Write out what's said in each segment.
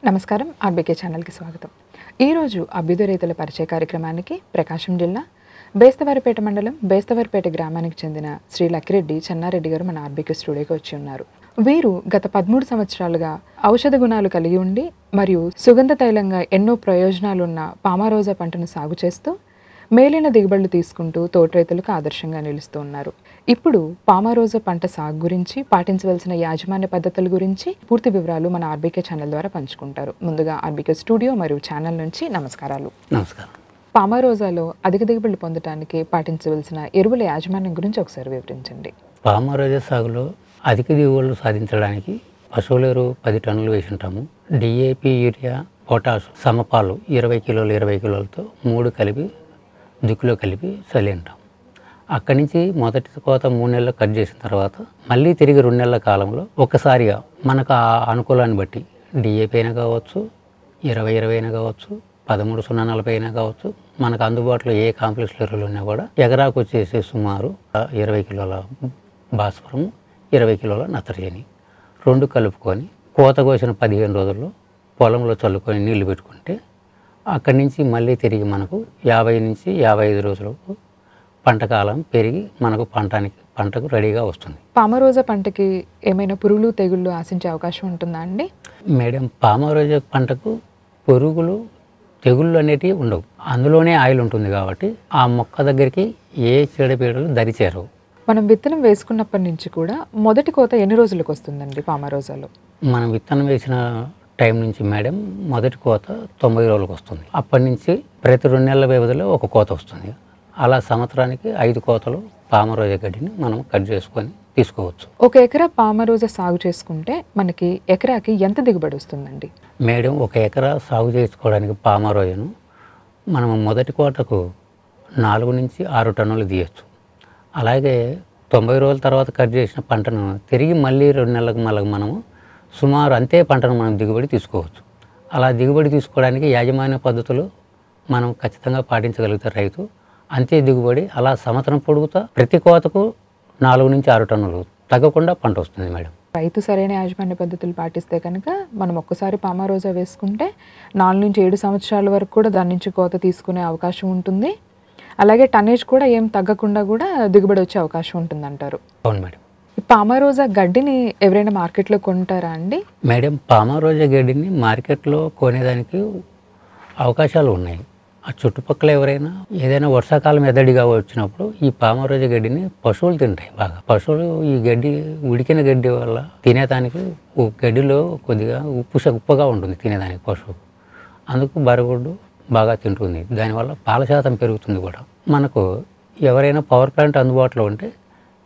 నమస్కారం ఆర్బీకే ఛానల్కి స్వాగతం. ఈరోజు అభ్యుదయ రైతుల పరిచయ కార్యక్రమానికి ప్రకాశం జిల్లా బేస్తవారిపేట మండలం బేస్తవారిపేట గ్రామానికి చెందిన శ్రీ లక్కిరెడ్డి చెన్నారెడ్డి గారు మన ఆర్బీకే స్టూడియోకి వచ్చి ఉన్నారు. వీరు గత 13 సంవత్సరాలుగా ఔషధ గుణాలు కలిగి ఉండి మరియు సుగంధ తైలంగా ఎన్నో ప్రయోజనాలున్న పామారోజా పంటను సాగు చేస్తూ మేలైన దిగుబడులు తీసుకుంటూ తోట రైతులకు ఆదర్శంగా నిలుస్తూ ఉన్నారు. ఇప్పుడు పామారోజా పంట సాగు గురించి పాటించవలసిన యాజమాన్య పద్ధతుల గురించి పూర్తి వివరాలు మన ఆర్బీకే ఛానల్ ద్వారా పంచుకుంటారు. ముందుగా ఆర్బీకే స్టూడియో మరియు ఛానల్ నుంచి నమస్కారాలు. నమస్కారం. పామారోజాలో అధిక దిగుబడులు పొందడానికి పాటించవలసిన ఎరువుల యాజమాన్యం గురించి ఒకసారి వివరించండి. పామారోజా సాగులో అధిక దిగుబడులు సాధించడానికి పశువుల ఎరువు 10 టన్నులు వేసి ఉంటాము. డిఏపి, యూరియా, పొటాష్ సమపాలు 20 కిలోలు 20 కిలోలతో 3 కలిపి దిక్కులో కలిపి చల్లి ఉంటాం. అక్కడి నుంచి మొదటి కోత 3 నెలలు కట్ చేసిన తర్వాత మళ్ళీ తిరిగి 2 నెలల కాలంలో ఒక్కసారిగా మనకు ఆ అనుకూలాన్ని బట్టి డిఏపి అయినా కావచ్చు, 20-20 అయినా కావచ్చు, 13-0-40 అయినా కావచ్చు, మనకు అందుబాటులో ఏ కాంప్లెక్స్ ఎరువులు ఉన్నా కూడా ఎకరాకు వచ్చేసి సుమారు 20 కిలోల భాస్వరము, 20 కిలోల నత్రజని 2 కలుపుకొని కోత కోసిన 15 రోజుల్లో పొలంలో చల్లుకొని నీళ్లు పెట్టుకుంటే అక్కడి నుంచి మళ్ళీ తిరిగి మనకు 50 నుంచి 55 రోజులకు పంట కాలం పెరిగి మనకు పంటకు రెడీగా వస్తుంది. పామారోజా పంటకి ఏమైనా పురుగులు తెగుళ్ళు ఆశించే అవకాశం ఉంటుందా అండి? మేడం, పామారోజా పంటకు పురుగులు తెగుళ్ళు అనేటివి ఉండవు. అందులోనే ఆయిల్ ఉంటుంది కాబట్టి ఆ మొక్క దగ్గరికి ఏ చీడపీడలు దరిచేరవు. మనం విత్తనం వేసుకున్నప్పటి నుంచి కూడా మొదటి కోత ఎన్ని రోజులకు వస్తుందండి పామారోజాలో? మనం విత్తనం వేసిన టైం నుంచి మేడం మొదటి కోత 90 రోజులకు వస్తుంది. అప్పటి నుంచి ప్రతి 2 నెలల వ్యవధిలో ఒక కోత వస్తుంది. అలా సంవత్సరానికి 5 కోతలు పామారోజా గడ్డిని మనం కట్ చేసుకొని తీసుకోవచ్చు. ఒక ఎకరా పామారోజా సాగు చేసుకుంటే మనకి ఎకరాకి ఎంత దిగుబడి వస్తుందండి? మేడం, ఒక ఎకరా సాగు చేసుకోవడానికి పామారోజాను మనం మొదటి కోతకు 4 నుంచి 6 టన్నులు తీయచ్చు. అలాగే 90 రోజుల తర్వాత కట్ చేసిన పంటను తిరిగి మళ్ళీ 2 నెలలకు మనము సుమారు అంతే పంటను మనం దిగుబడి తీసుకోవచ్చు. అలా దిగుబడి తీసుకోవడానికి యాజమాన్య పద్ధతులు మనం ఖచ్చితంగా పాటించగలిగితే రైతు అంతే దిగుబడి అలా సంవత్సరం పొడుగుతా ప్రతి కోతకు 4 నుంచి 6 టన్నులు తగ్గకుండా పంట వస్తుంది మేడం. రైతు సరైన యాజమాన్య పద్ధతులు పాటిస్తే కనుక మనం ఒక్కసారి పామారోజా వేసుకుంటే 4 నుంచి 7 సంవత్సరాల వరకు కూడా దాని నుంచి కోత తీసుకునే అవకాశం ఉంటుంది. అలాగే టన్నేజ్ కూడా ఏం తగ్గకుండా కూడా దిగుబడి వచ్చే అవకాశం ఉంటుంది అంటారు. అవును మేడం. పామారోజా గడ్డిని ఎవరైనా మార్కెట్లో కొంటారా అండి? మేడం, పామారోజా గడ్డిని మార్కెట్లో కొనేదానికి అవకాశాలు ఉన్నాయి. ఆ చుట్టుపక్కల ఎవరైనా ఏదైనా వర్షాకాలం ఎద్దడిగా వచ్చినప్పుడు ఈ పామారోజా గడ్డిని పశువులు తింటాయి బాగా. పశువులు ఈ గడ్డి ఉడికిన గడ్డి వల్ల తినేదానికి గడ్డిలో కొద్దిగా ఉప్పుగా ఉంటుంది తినేదానికి పశువు. అందుకు బరగుడ్డు బాగా తింటుంది. దానివల్ల పాల శాతం పెరుగుతుంది కూడా. మనకు ఎవరైనా పవర్ ప్లాంట్ అందుబాటులో ఉంటే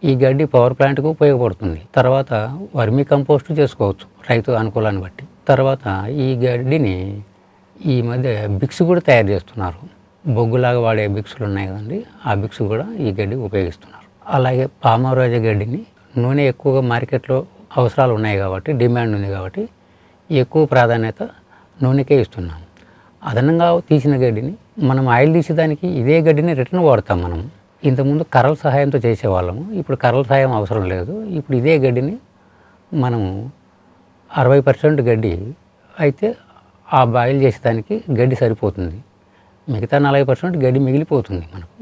ఈ గడ్డి పవర్ ప్లాంట్కు ఉపయోగపడుతుంది. తర్వాత వర్మీ కంపోస్ట్ చేసుకోవచ్చు రైతు అనుకూలాన్ని బట్టి. తర్వాత ఈ గడ్డిని ఈ మధ్య బిక్స్ కూడా తయారు చేస్తున్నారు. బొగ్గులాగా వాడే బిక్సులు ఉన్నాయి కదండి, ఆ బిక్స్ కూడా ఈ గడ్డి ఉపయోగిస్తున్నారు. అలాగే పామారోజా గడ్డిని నూనె ఎక్కువగా మార్కెట్లో అవసరాలు ఉన్నాయి కాబట్టి, డిమాండ్ ఉంది కాబట్టి ఎక్కువ ప్రాధాన్యత నూనెకే ఇస్తున్నాం. అదనంగా తీసిన గడ్డిని మనం ఆయిల్ తీసేదానికి ఇదే గడ్డిని రిటర్న్ వాడతాం. మనం ఇంతకుముందు కర్రల సహాయంతో చేసేవాళ్ళము, ఇప్పుడు కర్రల సహాయం అవసరం లేదు. ఇప్పుడు ఇదే గడ్డిని మనము 60% గడ్డి అయితే ఆ బాయిల్ చేసేదానికి గడ్డి సరిపోతుంది. మిగతా 40% గడ్డి మిగిలిపోతుంది మనకు.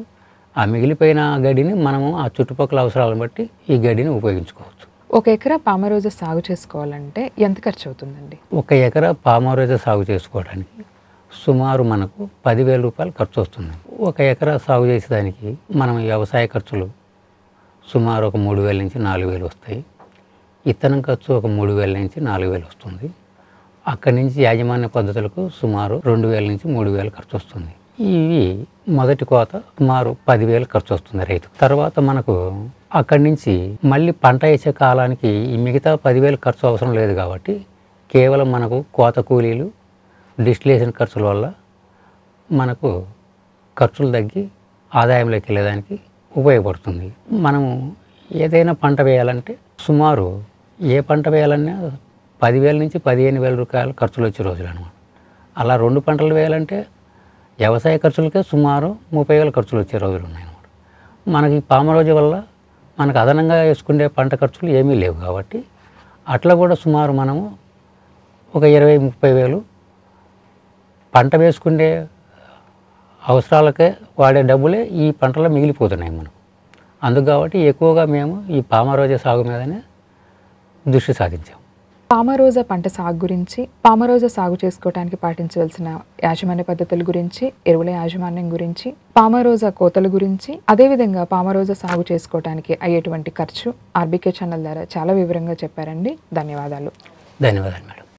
ఆ మిగిలిపోయిన గడ్డిని మనము ఆ చుట్టుపక్కల అవసరాలను బట్టి ఈ గడ్డిని ఉపయోగించుకోవచ్చు. ఒక ఎకరా పామారోజా సాగు చేసుకోవాలంటే ఎంత ఖర్చు అవుతుందండి? ఒక ఎకరా పామారోజా సాగు చేసుకోవడానికి సుమారు మనకు 10,000 రూపాయలు ఖర్చు వస్తుంది. ఒక ఎకరా సాగు చేసేదానికి మనం వ్యవసాయ ఖర్చులు సుమారు ఒక 3,000 నుంచి 4,000 వస్తాయి. ఇత్తనం ఖర్చు ఒక 3,000 నుంచి 4,000 వస్తుంది. అక్కడి నుంచి యాజమాన్య పద్ధతులకు సుమారు 2,000 నుంచి 3,000 ఖర్చు వస్తుంది. ఇవి మొదటి కోత సుమారు 10,000 ఖర్చు వస్తుంది రైతు. తర్వాత మనకు అక్కడి నుంచి మళ్ళీ పంట వేసే కాలానికి ఈ మిగతా 10,000 ఖర్చు అవసరం లేదు కాబట్టి కేవలం మనకు కోత కూలీలు, డిస్టిలేషన్ ఖర్చుల వల్ల మనకు ఖర్చులు తగ్గి ఆదాయంలోకి వెళ్ళేదానికి ఉపయోగపడుతుంది. మనము ఏదైనా పంట వేయాలంటే సుమారు ఏ పంట వేయాలన్నా 10,000 నుంచి 15,000 రూపాయలు ఖర్చులు వచ్చే రోజులు అనమాట. అలా 2 పంటలు వేయాలంటే వ్యవసాయ ఖర్చులకే సుమారు 30,000 ఖర్చులు వచ్చే రోజులు ఉన్నాయన్నమాట. మనకి పామారోజా వల్ల మనకు అదనంగా వేసుకునే పంట ఖర్చులు ఏమీ లేవు కాబట్టి అట్లా కూడా సుమారు మనము ఒక 20-30 వేలు పంట వేసుకునే అవసరాలకే వాడే డబ్బులే ఈ పంటలో మిగిలిపోతున్నాయి మనం. అందుకు కాబట్టి ఎక్కువగా మేము ఈ పామరోజా సాగు మీదనే దృష్టి సాధించాం. పామరోజా పంట సాగు గురించి, పామరోజా సాగు చేసుకోవడానికి పాటించవలసిన యాజమాన్య పద్ధతుల గురించి, ఎరువుల యాజమాన్యం గురించి, పామరోజా కోతల గురించి, అదేవిధంగా పామరోజా సాగు చేసుకోవడానికి అయ్యేటువంటి ఖర్చు ఆర్బీకే ఛానల్ ద్వారా చాలా వివరంగా చెప్పారండి. ధన్యవాదాలు. ధన్యవాదాలు మేడం.